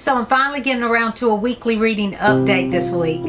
So I'm finally getting around to a weekly reading update this week.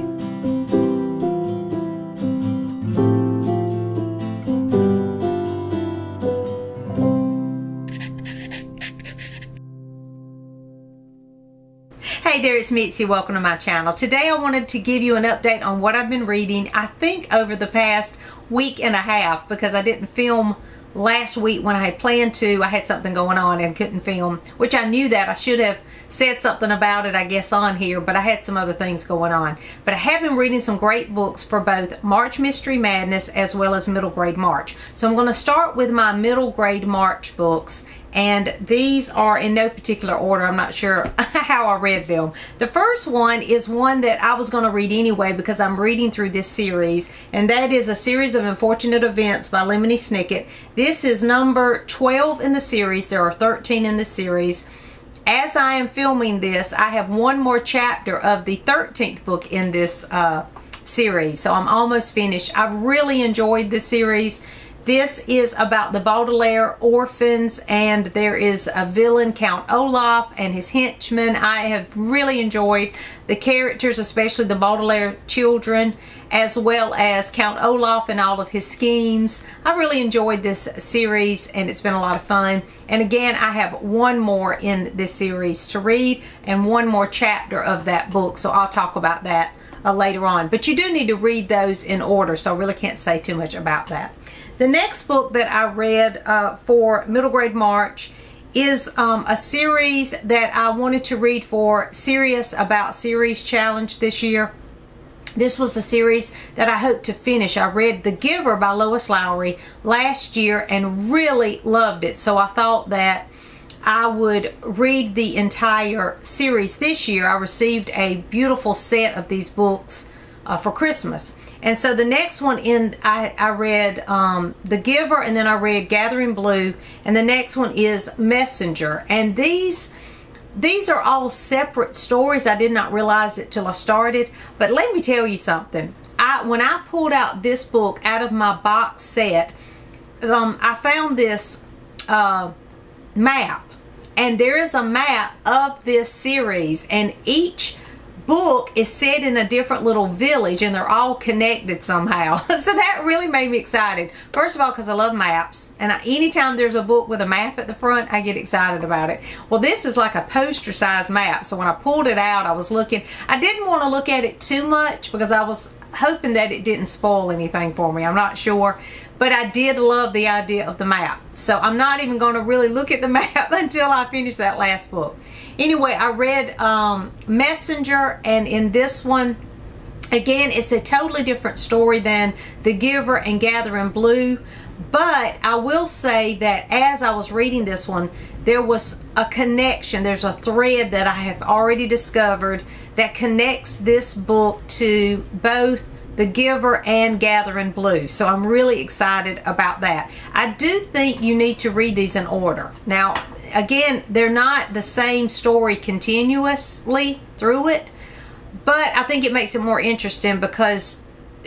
Hey there, it's Mitzi. Welcome to my channel. Today I wanted to give you an update on what I've been reading, I think over the past week and a half, because I didn't film last week when I had planned to. I had something going on and couldn't film, which I knew that. I should have said something about it, I guess, on here, but I had some other things going on. But I have been reading some great books for both March Mystery Madness as well as Middle Grade March. So I'm going to start with my Middle Grade March books, and these are in no particular order. I'm not sure how I read them. The first one is one that I was going to read anyway because I'm reading through this series, and that is A Series of Unfortunate Events by Lemony Snicket. This is number 12 in the series. There are 13 in the series. As I am filming this, I have one more chapter of the 13th book in this series, so I'm almost finished. I've really enjoyed this series. This is about the Baudelaire orphans, and there is a villain, Count Olaf, and his henchmen. I have really enjoyed the characters, especially the Baudelaire children, as well as Count Olaf and all of his schemes. I really enjoyed this series, and it's been a lot of fun. And again, I have one more in this series to read, and one more chapter of that book, so I'll talk about that later on. But you do need to read those in order, so I really can't say too much about that. The next book that I read for Middle Grade March is a series that I wanted to read for Serious About Series Challenge this year. This was a series that I hope to finish. I read The Giver by Lois Lowry last year and really loved it. So I thought that I would read the entire series this year. I received a beautiful set of these books for Christmas. And so the next one I read The Giver, and then I read Gathering Blue, and the next one is Messenger. And these are all separate stories. I did not realize it till I started. But let me tell you something. When I pulled out this book out of my box set, I found this map. And there is a map of this series, and each book is set in a different little village, and they're all connected somehow. So that really made me excited. First of all, because I love maps, and anytime there's a book with a map at the front, I get excited about it. Well, this is like a poster size map, so when I pulled it out, I was looking. I didn't want to look at it too much because I was hoping that it didn't spoil anything for me. I'm not sure, but I did love the idea of the map. So I'm not even going to really look at the map until I finish that last book. Anyway, I read Messenger, and in this one, again, it's a totally different story than The Giver and Gathering Blue. But I will say that as I was reading this one, there was a connection. There's a thread that I have already discovered that connects this book to both The Giver and Gathering Blue. So I'm really excited about that. I do think you need to read these in order. Now, again, they're not the same story continuously through it, but I think it makes it more interesting because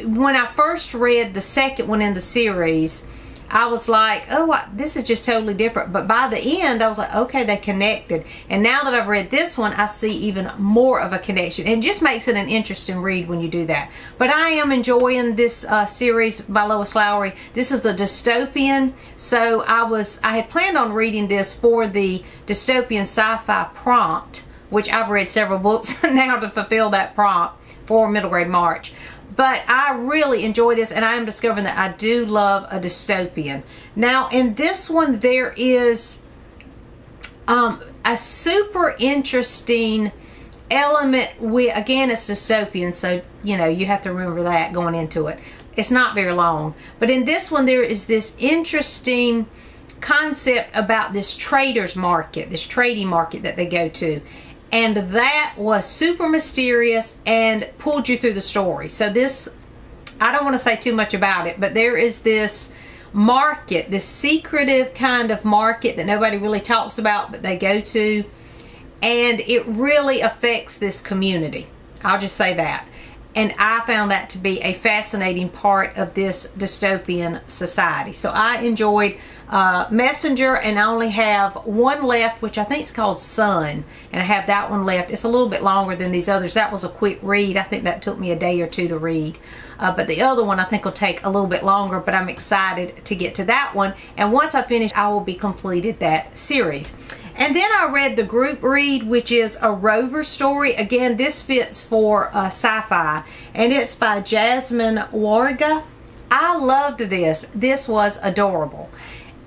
when I first read the second one in the series, I was like, oh, this is just totally different. But by the end, I was like, okay, they connected. And now that I've read this one, I see even more of a connection. It just makes it an interesting read when you do that. But I am enjoying this series by Lois Lowry. This is a dystopian. So I had planned on reading this for the dystopian sci-fi prompt, which I've read several books now to fulfill that prompt for Middle Grade March. But I really enjoy this, and I am discovering that I do love a dystopian. Now, in this one, there is a super interesting element with, again, it's dystopian, so, you know, you have to remember that going into it. It's not very long. But in this one, there is this interesting concept about this trader's market, this trading market that they go to. And that was super mysterious and pulled you through the story. So this, I don't want to say too much about it, but there is this market, this secretive kind of market that nobody really talks about, but they go to. And it really affects this community. I'll just say that. And I found that to be a fascinating part of this dystopian society. So I enjoyed Messenger, and I only have one left, which I think is called Sun. And I have that one left. It's a little bit longer than these others. That was a quick read. I think that took me a day or two to read. But the other one I think will take a little bit longer, but I'm excited to get to that one. And once I finish, I will be completed that series. And then I read the group read, which is a Rover story. Again, this fits for sci-fi, and it's by Jasmine Warga. I loved this. This was adorable.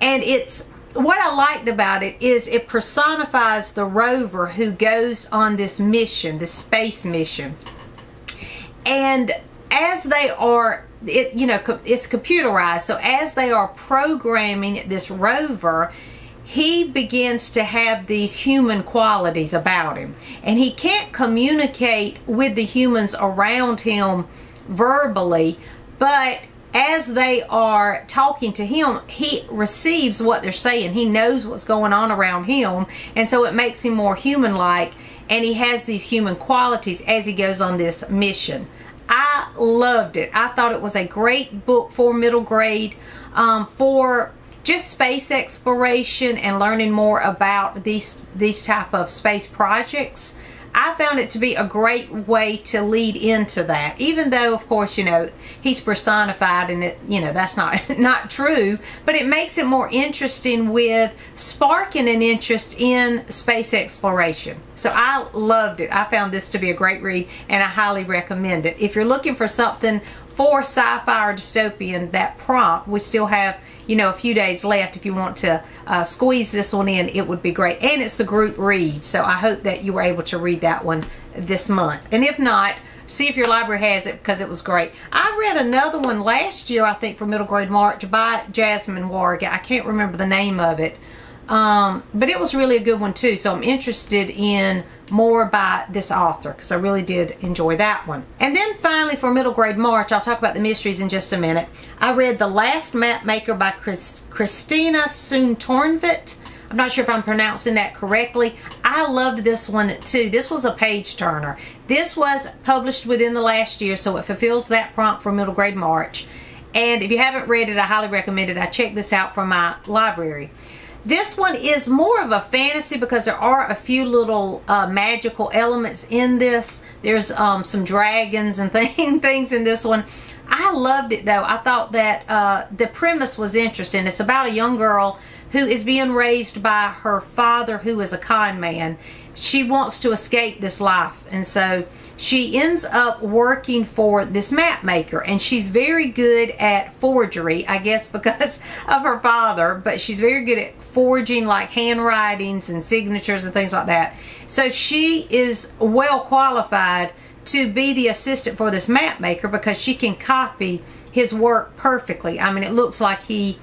And it's, what I liked about it is it personifies the rover who goes on this mission, this space mission. And as they are, it's computerized, so as they are programming this rover, he begins to have these human qualities about him. And he can't communicate with the humans around him verbally, but as they are talking to him, he receives what they're saying. He knows what's going on around him, and so it makes him more human-like, and he has these human qualities as he goes on this mission. I loved it. I thought it was a great book for middle grade, for just space exploration and learning more about these type of space projects. I found it to be a great way to lead into that, even though, of course, he's personified, and that's not true, but it makes it more interesting with sparking an interest in space exploration. So I loved it. I found this to be a great read, and I highly recommend it. If you're looking for something for sci-fi or dystopian, that prompt, we still have a few days left. If you want to squeeze this one in, it would be great. And it's the group read, so I hope that you were able to read that one this month. And if not, see if your library has it, because it was great. I read another one last year, I think, for Middle Grade March by Jasmine Warga. I can't remember the name of it, but it was really a good one too. So I'm interested in more by this author, because I really did enjoy that one. And then finally, for Middle Grade March, I'll talk about the mysteries in just a minute. I read The Last Map Maker by Christina Soontornvet. I'm not sure if I'm pronouncing that correctly. I loved this one too. This was a page turner. This was published within the last year, so it fulfills that prompt for Middle Grade March. And if you haven't read it, I highly recommend it. I checked this out from my library. This one is more of a fantasy, because there are a few little magical elements in this. There's some dragons and things in this one. I loved it though. I thought that the premise was interesting. It's about a young girl who is being raised by her father, who is a con man. She wants to escape this life, and so she ends up working for this map maker, and she's very good at forgery, I guess because of her father, but she's very good at forging like handwritings and signatures and things like that. So she is well qualified to be the assistant for this map maker, because she can copy his work perfectly. I mean, it looks like he,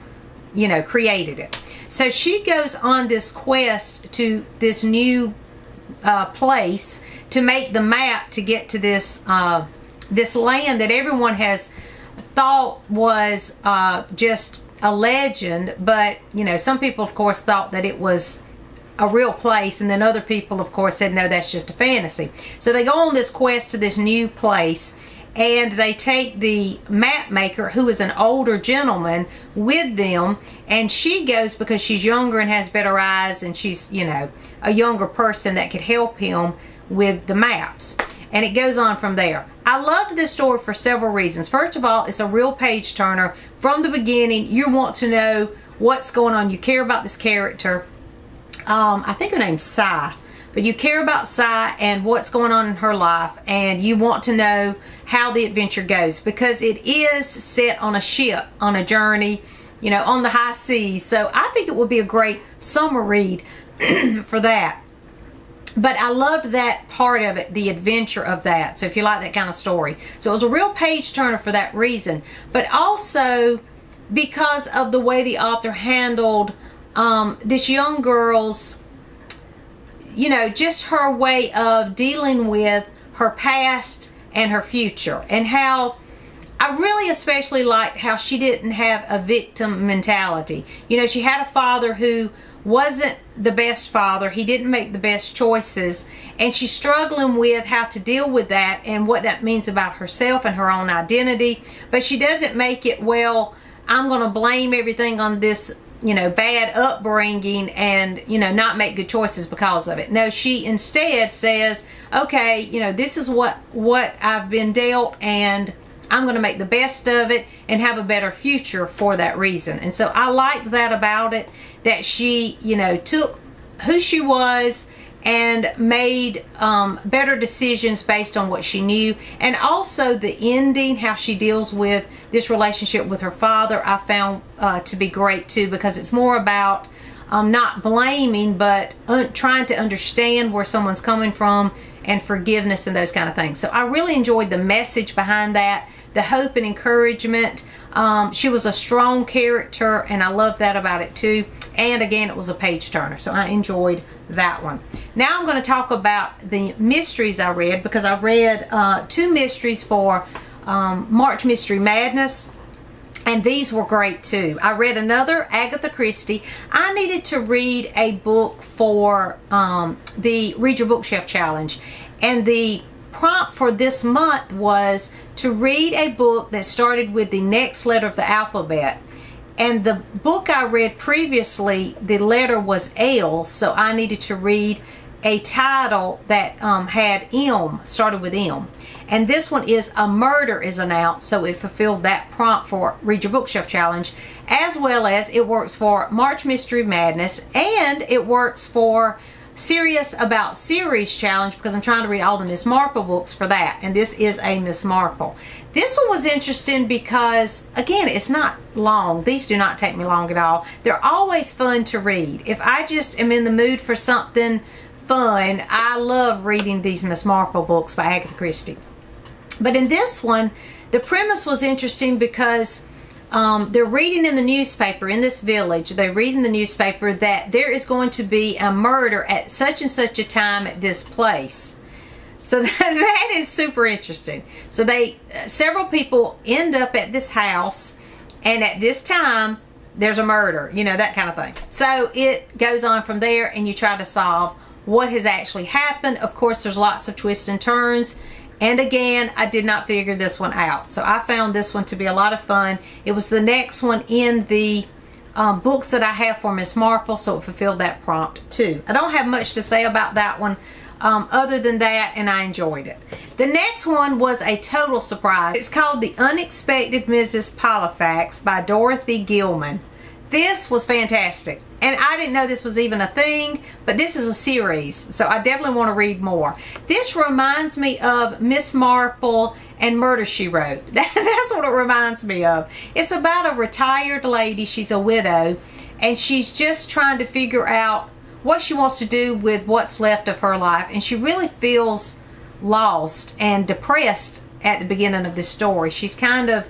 created it. So she goes on this quest to this new place to make the map to get to this this land that everyone has thought was just a legend, but some people of course thought that it was a real place, and then other people of course said no, that's just a fantasy. So they go on this quest to this new place, and they take the map maker, who is an older gentleman, with them, and she goes because she's younger and has better eyes, and she's a younger person that could help him with the maps. And it goes on from there. I loved this story for several reasons. First of all, it's a real page turner. From the beginning, you want to know what's going on. You care about this character. I think her name's Sai. But you care about Sai and what's going on in her life, and you want to know how the adventure goes, because it is set on a ship, on a journey, on the high seas. So I think it would be a great summer read for that. But I loved that part of it, the adventure of that. So if you like that kind of story. So it was a real page turner for that reason. But also because of the way the author handled this young girl's, just her way of dealing with her past and her future. And how I really especially liked how she didn't have a victim mentality. She had a father who wasn't the best father. He didn't make the best choices, and she's struggling with how to deal with that and what that means about herself and her own identity. But she doesn't make it, well, I'm going to blame everything on this, you know, bad upbringing and, you know, not make good choices because of it. No, she instead says, okay, you know, this is what I've been dealt, and I'm going to make the best of it and have a better future for that reason. And so I like that about it, that she, you know, took who she was and made better decisions based on what she knew. And also the ending, how she deals with this relationship with her father, I found to be great too, because it's more about not blaming, but trying to understand where someone's coming from and forgiveness and those kind of things. So I really enjoyed the message behind that, the hope and encouragement. She was a strong character, and I love that about it too. And again, it was a page turner, so I enjoyed that one. Now I'm going to talk about the mysteries I read, because I read 2 mysteries for March Mystery Madness, and these were great too. I read another Agatha Christie. I needed to read a book for the Read Your Bookshelf Challenge, and the prompt for this month was to read a book that started with the next letter of the alphabet. And the book I read previously, the letter was L, so I needed to read a title that had M, started with M. And this one is A Murder is Announced, so it fulfilled that prompt for Read Your Bookshelf Challenge, as well as it works for March Mystery Madness, and it works for Serious About Series Challenge, because I'm trying to read all the Miss Marple books for that, and this is a Miss Marple. This one was interesting because, again, it's not long. These do not take me long at all. They're always fun to read. If I just am in the mood for something fun, I love reading these Miss Marple books by Agatha Christie. But in this one, the premise was interesting because they're reading in the newspaper in this village. They read in the newspaper that there is going to be a murder at such and such a time at this place. So that is super interesting. So several people end up at this house, and at this time there's a murder, you know, that kind of thing. So it goes on from there, and you try to solve what has actually happened. Of course, there's lots of twists and turns. And again, I did not figure this one out. So I found this one to be a lot of fun. It was the next one in the books that I have for Miss Marple, so it fulfilled that prompt too. I don't have much to say about that one other than that, and I enjoyed it. The next one was a total surprise. It's called The Unexpected Mrs. Polifax by Dorothy Gilman. This was fantastic. And I didn't know this was even a thing, but this is a series, so I definitely want to read more. This reminds me of Miss Marple and Murder, She Wrote. That's what it reminds me of. It's about a retired lady. She's a widow, and she's just trying to figure out what she wants to do with what's left of her life. And she really feels lost and depressed at the beginning of this story. She's kind of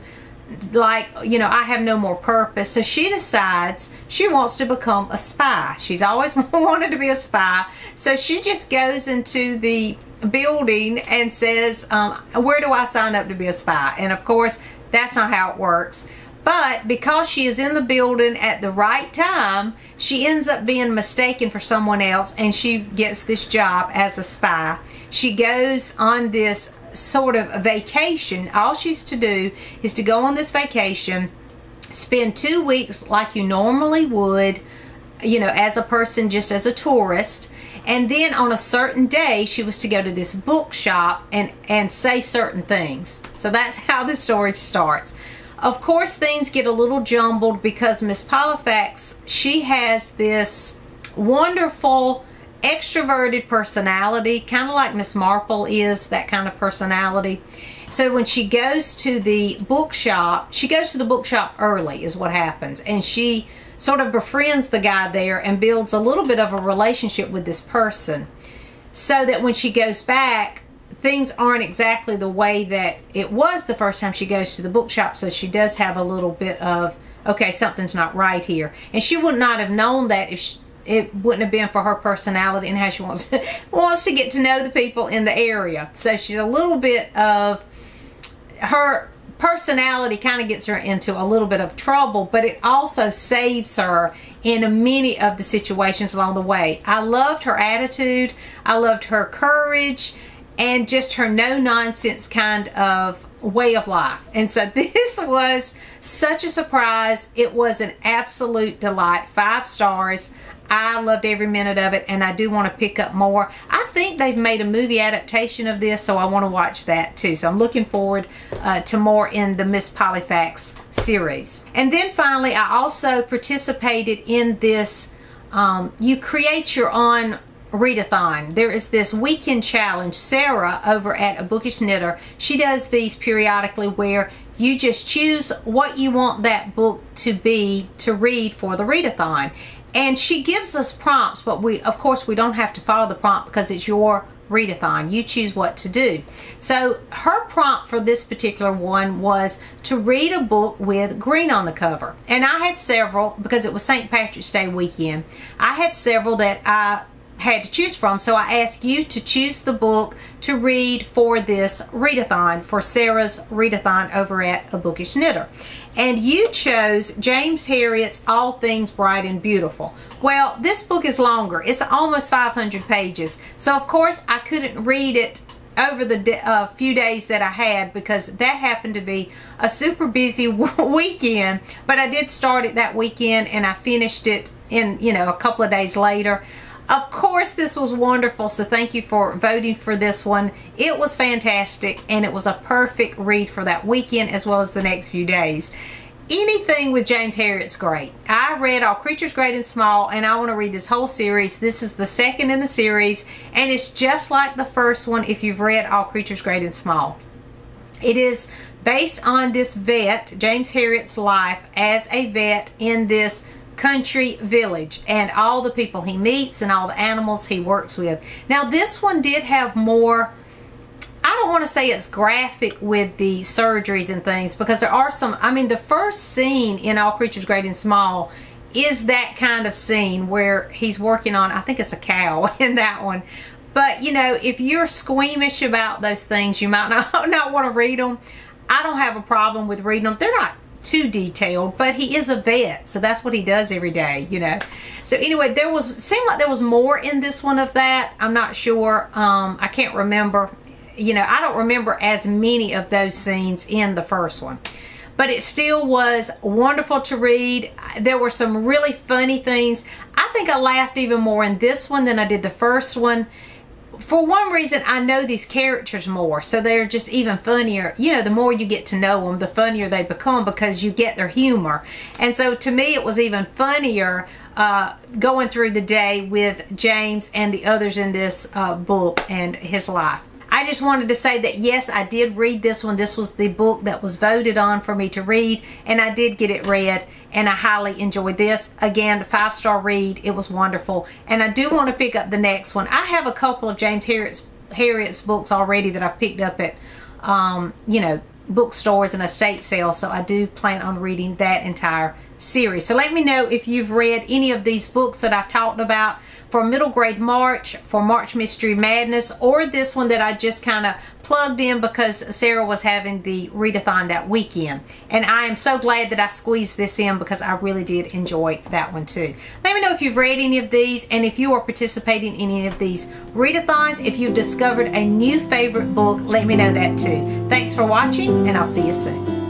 like, you know, I have no more purpose. So she decides she wants to become a spy. She's always wanted to be a spy. So she just goes into the building and says, where do I sign up to be a spy? And of course, that's not how it works. But because she is in the building at the right time, she ends up being mistaken for someone else, and she gets this job as a spy. She goes on this sort of a vacation. All she's to do is to go on this vacation, spend 2 weeks like you normally would, you know, as a person, just as a tourist. And then on a certain day, she was to go to this bookshop and say certain things. So that's how the story starts. Of course, things get a little jumbled because Miss Polifax, she has this wonderful extroverted personality, kind of like Miss Marple is, that kind of personality. So when she goes to the bookshop, she goes to the bookshop early is what happens, and she sort of befriends the guy there and builds a little bit of a relationship with this person, so that when she goes back, things aren't exactly the way that it was the first time she goes to the bookshop. So she does have a little bit of, okay, something's not right here. And she would not have known that if it wouldn't have been for her personality and how she wants to get to know the people in the area. So she's a little bit of, her personality kind of gets her into a little bit of trouble, but it also saves her in many of the situations along the way. I loved her attitude. I loved her courage and just her no-nonsense kind of way of life. And so this was such a surprise. It was an absolute delight. 5 stars. I loved every minute of it, and I do want to pick up more. I think they've made a movie adaptation of this, so I want to watch that too. So I'm looking forward to more in the Miss Polyfax series. And then finally, I also participated in this you create your own readathon. There is this weekend challenge. Sarah over at A Bookish Knitter, she does these periodically where you just choose what you want that book to be to read for the readathon. And she gives us prompts, but of course we don't have to follow the prompt because it's your readathon. You choose what to do. So her prompt for this particular one was to read a book with green on the cover. And I had several because it was St. Patrick's Day weekend. I had several that I had to choose from, so I asked you to choose the book to read for this readathon, for Sarah's readathon over at A Bookish Knitter. And you chose James Herriot's All Things Bright and Beautiful. Well, this book is longer. It's almost 500 pages. So of course I couldn't read it over the few days that I had because that happened to be a super busy weekend. But I did start it that weekend and I finished it in, you know, a couple of days later. Of course, this was wonderful, so thank you for voting for this one. It was fantastic, and it was a perfect read for that weekend as well as the next few days. Anything with James Herriot's great. I read All Creatures Great and Small, and I want to read this whole series. This is the second in the series, and it's just like the first one if you've read All Creatures Great and Small. It is based on this vet, James Herriot's life as a vet in this country village and all the people he meets and all the animals he works with. Now this one did have more, I don't want to say it's graphic with the surgeries and things because there are some, I mean the first scene in All Creatures Great and Small is that kind of scene where he's working on, I think it's a cow in that one. But you know, if you're squeamish about those things, you might not want to read them. I don't have a problem with reading them. They're not too detailed, but he is a vet, so that's what he does every day, you know. So anyway, seemed like there was more in this one of that. I'm not sure. I can't remember. You know, I don't remember as many of those scenes in the first one, but it still was wonderful to read. There were some really funny things. I think I laughed even more in this one than I did the first one. For one reason, I know these characters more, so they're just even funnier. You know, the more you get to know them, the funnier they become because you get their humor. And so to me, it was even funnier going through the day with James and the others in this book and his life. I just wanted to say that yes, I did read this one. This was the book that was voted on for me to read, and I did get it read, and I highly enjoyed this. Again, 5-star read. It was wonderful, and I do want to pick up the next one. I have a couple of James Herriot's books already that I've picked up at, you know, bookstores and estate sales, so I do plan on reading that entire series. So let me know if you've read any of these books that I've talked about for Middle Grade March, for March Mystery Madness, or this one that I just kind of plugged in because Sarah was having the readathon that weekend. And I am so glad that I squeezed this in because I really did enjoy that one too. Let me know if you've read any of these and if you are participating in any of these readathons. If you've discovered a new favorite book, let me know that too. Thanks for watching, and I'll see you soon.